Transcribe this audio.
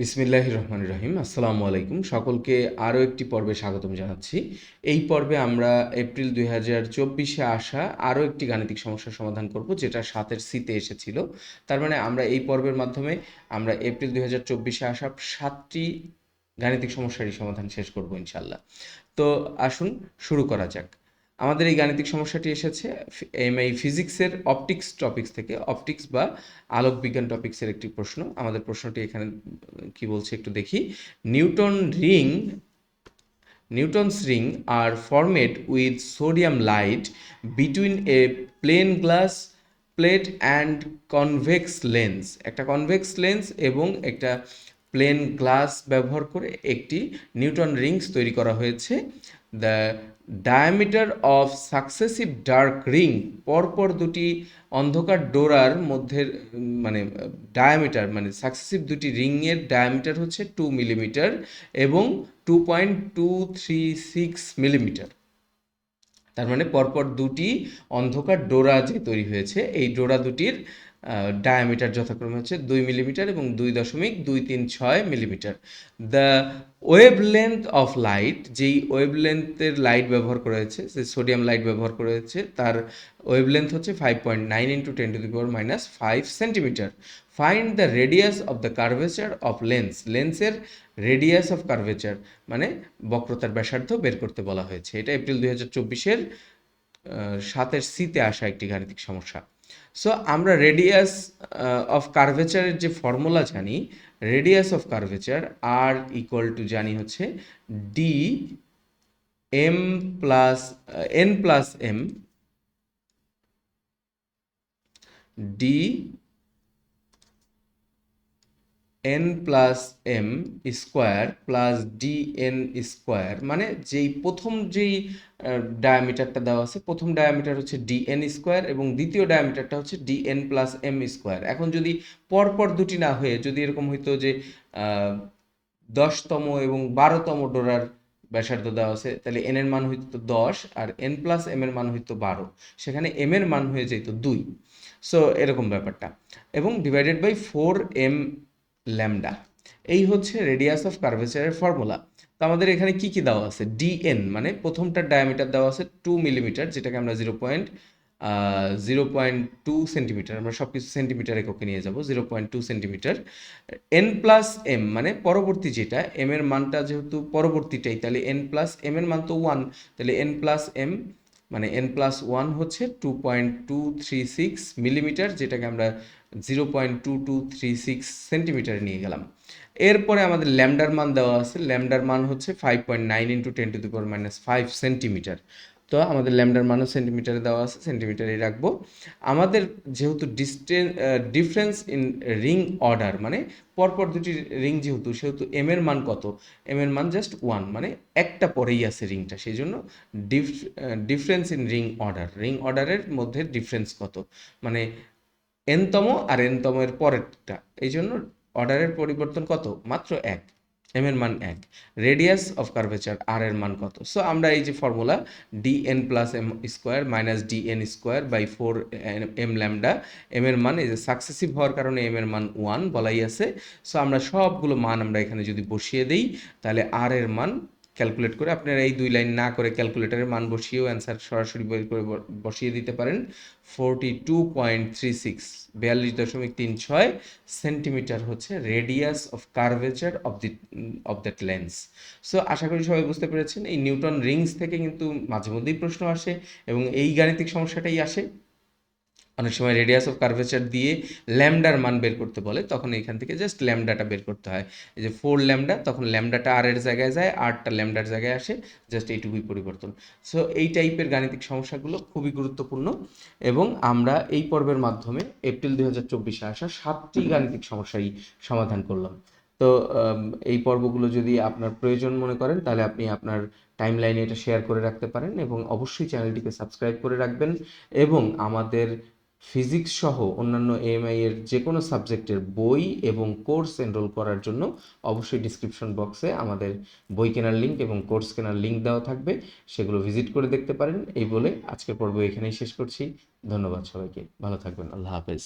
বিসমিল্লাহির রহমানির রহিম। আসসালামু আলাইকুম। সকলকে আরও একটি পর্বে স্বাগতম জানাচ্ছি। এই পর্বে আমরা এপ্রিল 2024-এ আসা আরও একটি গাণিতিক সমস্যার সমাধান করব, যেটা 7-এর সিতে এসেছিল। তার মানে আমরা এই পর্বের মাধ্যমে আমরা এপ্রিল 2024-এ আসা 7টি গাণিতিক সমস্যারই সমাধান শেষ করব ইনশাল্লাহ। তো আসুন শুরু করা যাক। আমাদের এই গাণিতিক সমস্যাটি এসেছে এমআই ফিজিক্সের অপটিক্স টপিক্স থেকে। অপটিক্স বা আলোক বিজ্ঞান টপিক্সের একটি প্রশ্ন। আমাদের প্রশ্নটি এখানে কি বলছে একটু দেখি। Newton ring Newton's ring are formed with sodium light between a plain glass plate and convex lens। একটা কনভেক্স লেন্স এবং একটা প্লেন গ্লাস ব্যবহার করে একটি নিউটন রিংস তৈরি করা হয়েছে। The diameter of successive dark ring, পরপর দুটি অন্ধকার ডোরার মধ্যে মানে ডায়ামিটার মানে সাকসেসিভ দুটি রিংয়ের ডায়ামিটার হচ্ছে 2 মিলিমিটার এবং 2.236 মিলিমিটার। তার মানে পরপর দুটি অন্ধকার ডোরা যে তৈরি হয়েছে, এই ডোরা দুটির ডায়ামিটার যথাক্রমে হচ্ছে 2 মিলিমিটার এবং 2.236 millimetre. The wave length of light, যেই ওয়েভ লেন্থের লাইট ব্যবহার করা হয়েছে, যে সোডিয়াম লাইট ব্যবহার করা হয়েছে, তার ওয়েভ লেন্থ হচ্ছে 5.9 × 10⁻⁻5 centimetre. Find the radius of the curvature of lens. লেন্সের রেডিয়াস অফ কার্ভেচার মানে বক্রতার ব্যাসার্ধ বের করতে বলা হয়েছে। এটা এপ্রিল 2024-এর 7-এর সিতে আসা একটি গাণিতিক সমস্যা। সো আমরা রেডিয়াস অফ কার্ভেচারের যে ফর্মুলা জানি, radius of curvature r equal to জানি হচ্ছে d m plus n plus m d n plus m square plus d n square. মানে যেই ডায়ামিটারটা দেওয়া আছে, প্রথম ডায়ামিটার হচ্ছে ডি এন স্কোয়ার এবং দ্বিতীয় ডায়ামিটারটা হচ্ছে d n plus m square. এখন যদি পরপর দুটি না হয়ে যদি এরকম হইতো যে 10তম এবং 12তম ডোরার ব্যাসার্ধ দেওয়া আছে, তাহলে এন এর মান হইতো 10 আর এন প্লাস এম এর মান হইতো 12, সেখানে এম এর মান হয়ে যেত 2। সো এরকম ব্যাপারটা, এবং ডিভাইডেড বাই 4m ল্যামডা। এই হচ্ছে রেডিয়াস অফ কার্ভেচারের ফর্মুলা। তো আমাদের এখানে কি কি দেওয়া আছে, ডিএন মানে প্রথমটার ডায়ামিটার দেওয়া আছে 2 মিলিমিটার, যেটাকে আমরা 0.2 সেন্টিমিটার, আমরা সব কিছু সেন্টিমিটার এককে নিয়ে যাব, 0.2 সেন্টিমিটার। এন প্লাস এম মানে পরবর্তী যেটা, এম এর মানটা যেহেতু পরবর্তীটাই, তাহলে এন প্লাস এম এর মান তো 1, তাহলে এন প্লাস এম মানে এন প্লাস 1 হচ্ছে 2.236 মিলিমিটার, যেটাকে আমরা 0.2236 সেন্টিমিটারে নিয়ে গেলাম। এরপরে আমাদের ল্যামডার মান দেওয়া আছে, ল্যামডার মান হচ্ছে 5.9 × 10⁻⁵ সেন্টিমিটার। তো আমাদের ল্যামডার মানও সেন্টিমিটারে দেওয়া আছে, সেন্টিমিটারেই রাখবো। আমাদের যেহেতু ডিফারেন্স ইন রিং অর্ডার মানে পরপর দুটি রিং সেহেতু এম এর মান কত, এম এর মান জাস্ট 1, মানে একটা পরেই আছে রিংটা, সেই জন্য difference in ring order, ring অর্ডারের মধ্যে ডিফারেন্স কত, মানে এনতম আর এনতম এর পরেরটা, এই জন্য অর্ডারের পরিবর্তন কত, মাত্র 1, এম এর মান 1। রেডিয়াস অফ কার্ভেচার আর এর মান কত, সো আমরা এই যে formula d n plus m square minus d n square by 4m lambda, m এর মান এই যে সাকসেসিভ হওয়ার কারণে এম এর মান 1 বলাই আছে। সো আমরা সবগুলো মান আমরা এখানে যদি বসিয়ে দিই, তাহলে আর এর মান ক্যালকুলেট করে, আপনারা এই 2 লাইন না করে ক্যালকুলেটরের মান বসিয়েও অ্যান্সার সরাসরি বের করে বসিয়ে দিতে পারেন। 42.36 42.36 সেন্টিমিটার হচ্ছে radius of curvature of that lens. So আশা করি সবাই বুঝতে পেরেছেন। এই নিউটন রিংস থেকে কিন্তু মাঝে মধ্যেই প্রশ্ন আসে এবং এই গাণিতিক সমস্যাটাই আসে। অনেক সময় রেডিয়াস অফ কার্ভেচার দিয়ে ল্যামডার মান বের করতে বলে, তখন এখান থেকে জাস্ট ল্যামডাটা বের করতে হয়। এই যে 4 ল্যামডা, তখন ল্যামডাটা আর এর জায়গায় যায়, আরটা ল্যামডার জায়গায় আসে, জাস্ট এইটুকুই পরিবর্তন। সো এই টাইপের গাণিতিক সমস্যাগুলো খুবই গুরুত্বপূর্ণ, এবং আমরা এই পর্বের মাধ্যমে এপ্রিল 2024-এ আসা 7টি গাণিতিক সমস্যাই সমাধান করলাম। তো এই পর্বগুলো যদি আপনার প্রয়োজন মনে করেন, তাহলে আপনি আপনার টাইম লাইনে এটা শেয়ার করে রাখতে পারেন, এবং অবশ্যই চ্যানেলটিকে সাবস্ক্রাইব করে রাখবেন। এবং আমাদের ফিজিক্স সহ অন্যান্য এএমআই এর যে কোনো সাবজেক্টের বই এবং কোর্স এনরোল করার জন্য অবশ্যই ডিসক্রিপশন বক্সে আমাদের বই কেনার লিঙ্ক এবং কোর্স কেনার লিঙ্ক দেওয়া থাকবে, সেগুলো ভিজিট করে দেখতে পারেন। এই বলে আজকের পর্ব এখানেই শেষ করছি। ধন্যবাদ সবাইকে, ভালো থাকবেন, আল্লাহ হাফেজ।